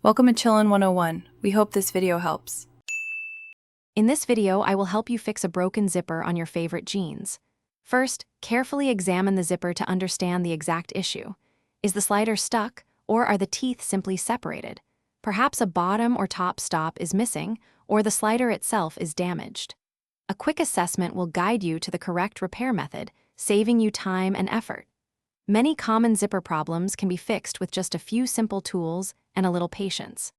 Welcome to Chillin' 101. We hope this video helps. In this video, I will help you fix a broken zipper on your favorite jeans. First, carefully examine the zipper to understand the exact issue. Is the slider stuck, or are the teeth simply separated? Perhaps a bottom or top stop is missing, or the slider itself is damaged. A quick assessment will guide you to the correct repair method, saving you time and effort. Many common zipper problems can be fixed with just a few simple tools and a little patience.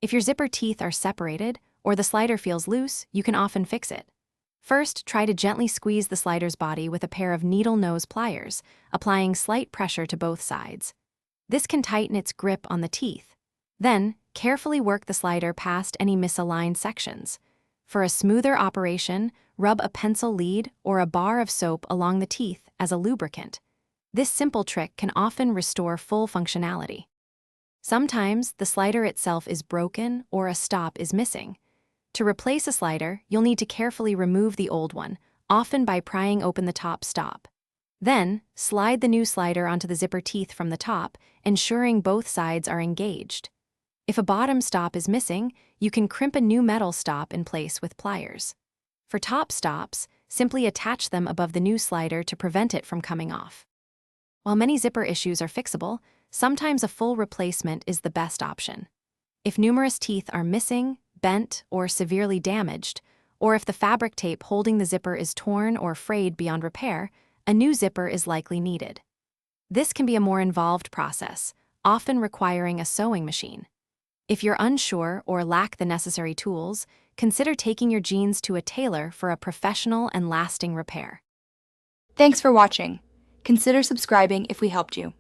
If your zipper teeth are separated or the slider feels loose, you can often fix it. First, try to gently squeeze the slider's body with a pair of needle nose pliers, applying slight pressure to both sides. This can tighten its grip on the teeth. Then, carefully work the slider past any misaligned sections. For a smoother operation, rub a pencil lead or a bar of soap along the teeth as a lubricant. This simple trick can often restore full functionality. Sometimes the slider itself is broken or a stop is missing. To replace a slider, you'll need to carefully remove the old one, often by prying open the top stop. Then, slide the new slider onto the zipper teeth from the top, ensuring both sides are engaged. If a bottom stop is missing, you can crimp a new metal stop in place with pliers. For top stops, simply attach them above the new slider to prevent it from coming off. While many zipper issues are fixable, sometimes a full replacement is the best option. If numerous teeth are missing, bent, or severely damaged, or if the fabric tape holding the zipper is torn or frayed beyond repair, a new zipper is likely needed. This can be a more involved process, often requiring a sewing machine. If you're unsure or lack the necessary tools, consider taking your jeans to a tailor for a professional and lasting repair. Thanks for watching. Consider subscribing if we helped you.